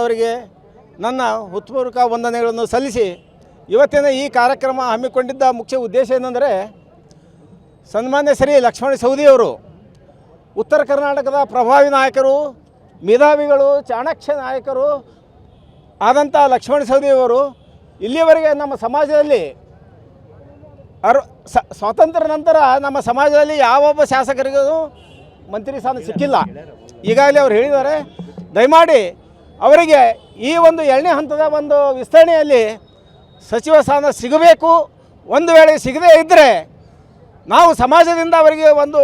ಅವರಿಗೆ ನನ್ನ ಹೃತ್ಪೂರ್ವಕ ವಂದನೆಗಳನ್ನು ಸಲ್ಲಿಸಿ ಇವತ್ತಿನ ಈ ಕಾರ್ಯಕ್ರಮ ಹಮ್ಮಿಕೊಂಡಿದ್ದ ಮುಖ್ಯ ಉದ್ದೇಶ ಏನೆಂದರೆ ಸನ್ಮಾನ್ಯ ಶ್ರೀ ಲಕ್ಷ್ಮಣ ಸವದಿಯವರು ಉತ್ತರ ಕರ್ನಾಟಕದ ಪ್ರಭಾವಿ ನಾಯಕರು, ಮೇಧಾವಿಗಳು, ಚಾಣಕ್ಯ ನಾಯಕರು ಆದಂಥ ಲಕ್ಷ್ಮಣ ಸವದಿಯವರು ಇಲ್ಲಿಯವರೆಗೆ ನಮ್ಮ ಸಮಾಜದಲ್ಲಿ ಸ್ವಾತಂತ್ರ್ಯ ನಂತರ ನಮ್ಮ ಸಮಾಜದಲ್ಲಿ ಯಾವೊಬ್ಬ ಶಾಸಕರಿಗೂ ಮಂತ್ರಿ ಸ್ಥಾನ ಸಿಕ್ಕಿಲ್ಲ. ಈಗಾಗಲೇ ಅವರು ಹೇಳಿದ್ದಾರೆ, ದಯಮಾಡಿ ಅವರಿಗೆ ಈ ಒಂದು 2ನೇ ಹಂತದ ಒಂದು ವಿಸ್ತರಣೆಯಲ್ಲಿ ಸಚಿವ ಸ್ಥಾನ ಸಿಗಬೇಕು. ಒಂದು ವೇಳೆ ಸಿಗದೇ ಇದ್ದರೆ ನಾವು ಸಮಾಜದಿಂದ ಅವರಿಗೆ ಒಂದು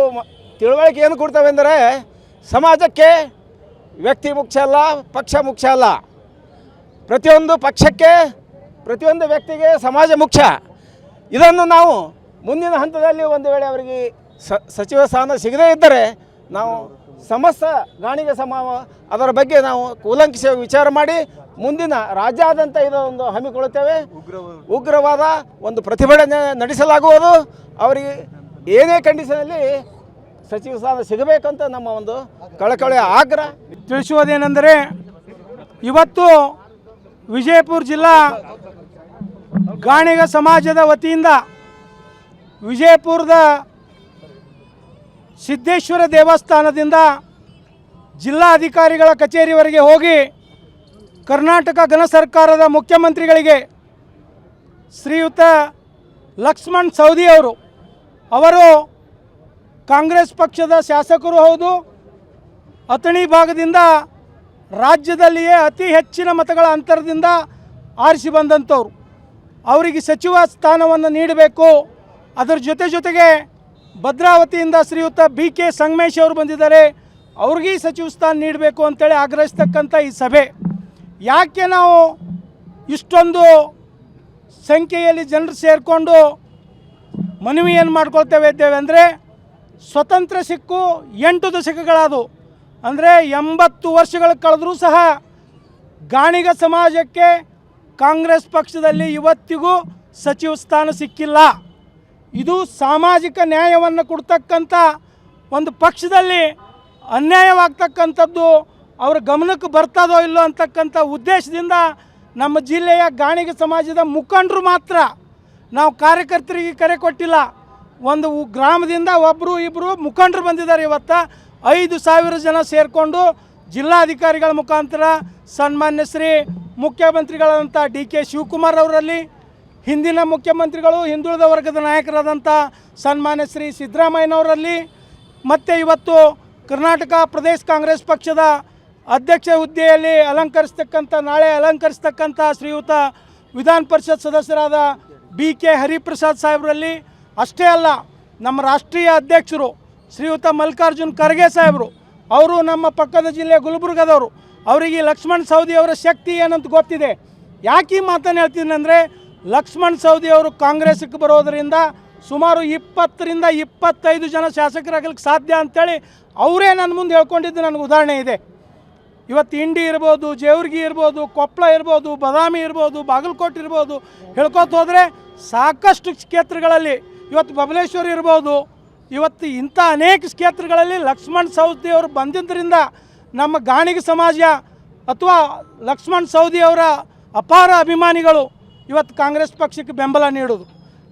ತಿಳುವಳಿಕೆ ಏನು ಕೊಡ್ತೇವೆ ಅಂದರೆ, ಸಮಾಜಕ್ಕೆ ವ್ಯಕ್ತಿ ಮುಖ್ಯ ಅಲ್ಲ, ಪಕ್ಷ ಮುಖ್ಯ ಅಲ್ಲ. ಪ್ರತಿಯೊಂದು ಪಕ್ಷಕ್ಕೆ, ಪ್ರತಿಯೊಂದು ವ್ಯಕ್ತಿಗೆ ಸಮಾಜ ಮುಖ್ಯ. ಇದನ್ನು ನಾವು ಮುಂದಿನ ಹಂತದಲ್ಲಿ ಒಂದು ವೇಳೆ ಅವರಿಗೆ ಸಚಿವ ಸ್ಥಾನ ಸಿಗದೇ ಇದ್ದರೆ ನಾವು ಸಮಸ್ತ ಗಾಣಿಗ ಅದರ ಬಗ್ಗೆ ನಾವು ಕೂಲಂಕಷ ವಿಚಾರ ಮಾಡಿ ಮುಂದಿನ ರಾಜ್ಯಾದ್ಯಂತ ಇದೊಂದು ಹಮ್ಮಿಕೊಳ್ಳುತ್ತೇವೆ. ಉಗ್ರವಾದ ಒಂದು ಪ್ರತಿಭಟನೆ ನಡೆಸಲಾಗುವುದು. ಅವರಿಗೆ ಏನೇ ಕಂಡೀಷನಲ್ಲಿ ಸಚಿವ ಸ್ಥಾನ ಸಿಗಬೇಕಂತ ನಮ್ಮ ಒಂದು ಕಳಕಳಿಯ ಆಗ್ರಹ. ತಿಳಿಸುವುದೇನೆಂದರೆ, ಇವತ್ತು ವಿಜಯಪುರ ಜಿಲ್ಲಾ ಗಾಣಿಗ ಸಮಾಜದ ವತಿಯಿಂದ ವಿಜಯಪುರದ ಸಿದ್ದೇಶ್ವರ ದೇವಸ್ಥಾನದಿಂದ ಜಿಲ್ಲಾಧಿಕಾರಿಗಳ ಕಚೇರಿವರೆಗೆ ಹೋಗಿ ಕರ್ನಾಟಕ ಘನ ಸರ್ಕಾರದ ಮುಖ್ಯಮಂತ್ರಿಗಳಿಗೆ ಶ್ರೀಯುತ ಲಕ್ಷ್ಮಣ್ ಸವದಿ ಅವರು ಕಾಂಗ್ರೆಸ್ ಪಕ್ಷದ ಶಾಸಕರು ಹೌದು, ಅಥಣಿ ಭಾಗದಿಂದ ರಾಜ್ಯದಲ್ಲಿಯೇ ಅತಿ ಹೆಚ್ಚಿನ ಮತಗಳ ಅಂತರದಿಂದ ಆರಿಸಿ ಬಂದಂಥವ್ರು. ಅವರಿಗೆ ಸಚಿವ ಸ್ಥಾನವನ್ನು ನೀಡಬೇಕು. ಅದರ ಜೊತೆಗೆ ಭದ್ರಾವತಿಯಿಂದ ಶ್ರೀಯುತ BK ಸಂಗಮೇಶ್ ಅವರು ಬಂದಿದ್ದಾರೆ, ಅವ್ರಿಗೆ ಸಚಿವ ಸ್ಥಾನ ನೀಡಬೇಕು ಅಂತೇಳಿ ಆಗ್ರಹಿಸ್ತಕ್ಕಂಥ ಈ ಸಭೆ. ಯಾಕೆ ನಾವು ಇಷ್ಟೊಂದು ಸಂಖ್ಯೆಯಲ್ಲಿ ಜನರು ಸೇರಿಕೊಂಡು ಮನವಿಯನ್ನು ಮಾಡ್ಕೊಳ್ತೇವೆ ಅಂದರೆ, ಸ್ವತಂತ್ರ ಸಿಕ್ಕು 8 ದಶಕಗಳಾದವು. ಅಂದರೆ 80 ವರ್ಷಗಳು ಕಳೆದರೂ ಸಹ ಗಾಣಿಗ ಸಮಾಜಕ್ಕೆ ಕಾಂಗ್ರೆಸ್ ಪಕ್ಷದಲ್ಲಿ ಇವತ್ತಿಗೂ ಸಚಿವ ಸ್ಥಾನ ಸಿಕ್ಕಿಲ್ಲ. ಇದು ಸಾಮಾಜಿಕ ನ್ಯಾಯವನ್ನು ಕೊಡ್ತಕ್ಕಂಥ ಒಂದು ಪಕ್ಷದಲ್ಲಿ ಅನ್ಯಾಯವಾಗ್ತಕ್ಕಂಥದ್ದು ಅವರ ಗಮನಕ್ಕೆ ಬರ್ತದೋ ಇಲ್ಲೋ ಅಂತಕ್ಕಂಥ ಉದ್ದೇಶದಿಂದ ನಮ್ಮ ಜಿಲ್ಲೆಯ ಗಾಣಿಗ ಸಮಾಜದ ಮುಖಂಡರು ಮಾತ್ರ, ನಾವು ಕಾರ್ಯಕರ್ತರಿಗೆ ಕರೆ ಕೊಟ್ಟಿಲ್ಲ, ಒಂದು ಗ್ರಾಮದಿಂದ ಒಬ್ಬರು ಇಬ್ಬರು ಮುಖಂಡರು ಬಂದಿದ್ದಾರೆ. ಇವತ್ತು 5,000 ಜನ ಸೇರಿಕೊಂಡು ಜಿಲ್ಲಾಧಿಕಾರಿಗಳ ಮುಖಾಂತರ ಸನ್ಮಾನ್ಯ ಶ್ರೀ ಮುಖ್ಯಮಂತ್ರಿಗಳಾದಂಥ DK ಶಿವಕುಮಾರ್ ಅವರಲ್ಲಿ, ಹಿಂದಿನ ಮುಖ್ಯಮಂತ್ರಿಗಳು ಹಿಂದುಳಿದ ವರ್ಗದ ನಾಯಕರಾದಂಥ ಸನ್ಮಾನ್ಯ ಶ್ರೀ ಸಿದ್ದರಾಮಯ್ಯನವರಲ್ಲಿ, ಮತ್ತು ಇವತ್ತು ಕರ್ನಾಟಕ ಪ್ರದೇಶ ಕಾಂಗ್ರೆಸ್ ಪಕ್ಷದ ಅಧ್ಯಕ್ಷ ಹುದ್ದೆಯಲ್ಲಿ ನಾಳೆ ಅಲಂಕರಿಸ್ತಕ್ಕಂಥ ಶ್ರೀಯುತ ವಿಧಾನ ಪರಿಷತ್ ಸದಸ್ಯರಾದ BK ಹರಿಪ್ರಸಾದ್ ಸಾಹೇಬರಲ್ಲಿ, ಅಷ್ಟೇ ಅಲ್ಲ ನಮ್ಮ ರಾಷ್ಟ್ರೀಯ ಅಧ್ಯಕ್ಷರು ಶ್ರೀಯುತ ಮಲ್ಲಿಕಾರ್ಜುನ್ ಖರ್ಗೆ ಸಾಹೇಬರು, ಅವರು ನಮ್ಮ ಪಕ್ಕದ ಜಿಲ್ಲೆ ಗುಲ್ಬರ್ಗದವರು. ಅವರಿಗೆ ಲಕ್ಷ್ಮಣ್ ಸವದಿ ಅವರ ಶಕ್ತಿ ಏನಂತ ಗೊತ್ತಿದೆ. ಯಾಕೆ ಈ ಮಾತನ್ನು ಹೇಳ್ತೀನಿ ಅಂದರೆ, ಲಕ್ಷ್ಮಣ್ ಸವದಿ ಅವರು ಕಾಂಗ್ರೆಸ್ಗೆ ಬರೋದರಿಂದ ಸುಮಾರು 20ರಿಂದ 25 ಜನ ಶಾಸಕರಾಗಲಿಕ್ಕೆ ಸಾಧ್ಯ ಅಂಥೇಳಿ ಅವರೇ ನನ್ನ ಮುಂದೆ ಹೇಳ್ಕೊಂಡಿದ್ದು ನನಗೆ ಉದಾಹರಣೆ ಇದೆ. ಇವತ್ತು ಇಂಡಿ ಇರ್ಬೋದು, ಜೇವರ್ಗಿ ಇರ್ಬೋದು, ಕೊಪ್ಪಳ ಇರ್ಬೋದು, ಬಾದಾಮಿ ಇರ್ಬೋದು, ಬಾಗಲಕೋಟೆ ಇರ್ಬೋದು, ಹೇಳ್ಕೊತ ಹೋದರೆ ಸಾಕಷ್ಟು ಕ್ಷೇತ್ರಗಳಲ್ಲಿ, ಇವತ್ತು ಬಬಲೇಶ್ವರ ಇರ್ಬೋದು, ಇವತ್ತು ಇಂಥ ಅನೇಕ ಕ್ಷೇತ್ರಗಳಲ್ಲಿ ಲಕ್ಷ್ಮಣ್ ಸವದಿ ಅವರು ಬಂದಿದ್ದರಿಂದ ನಮ್ಮ ಗಾಣಿಗ ಸಮಾಜ ಅಥವಾ ಲಕ್ಷ್ಮಣ್ ಸವದಿ ಅವರ ಅಪಾರ ಅಭಿಮಾನಿಗಳು ಇವತ್ತು ಕಾಂಗ್ರೆಸ್ ಪಕ್ಷಕ್ಕೆ ಬೆಂಬಲ ನೀಡೋದು.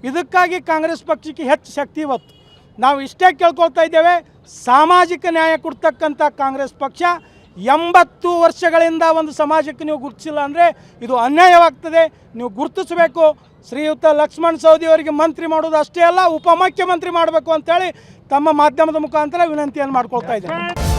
ಇದಕ್ಕಾಗಿ ಕಾಂಗ್ರೆಸ್ ಪಕ್ಷಕ್ಕೆ ಹೆಚ್ಚು ಶಕ್ತಿ. ಇವತ್ತು ನಾವು ಇಷ್ಟೇ ಕೇಳ್ಕೊಳ್ತಾ ಇದ್ದೇವೆ, ಸಾಮಾಜಿಕ ನ್ಯಾಯ ಕೊಡ್ತಕ್ಕಂಥ ಕಾಂಗ್ರೆಸ್ ಪಕ್ಷ 80 ವರ್ಷಗಳಿಂದ ಒಂದು ಸಮಾಜಕ್ಕೆ ನೀವು ಗುರುತಿಸಿಲ್ಲ ಅಂದರೆ ಇದು ಅನ್ಯಾಯವಾಗ್ತದೆ. ನೀವು ಗುರುತಿಸಬೇಕು. ಶ್ರೀಯುತ ಲಕ್ಷ್ಮಣ್ ಸವದಿ ಅವರಿಗೆ ಮಂತ್ರಿ ಮಾಡೋದು ಅಷ್ಟೇ ಅಲ್ಲ, ಉಪಮುಖ್ಯಮಂತ್ರಿ ಮಾಡಬೇಕು ಅಂತೇಳಿ ತಮ್ಮ ಮಾಧ್ಯಮದ ಮುಖಾಂತರ ವಿನಂತಿಯನ್ನು ಮಾಡ್ಕೊಳ್ತಾ ಇದ್ದೇನೆ.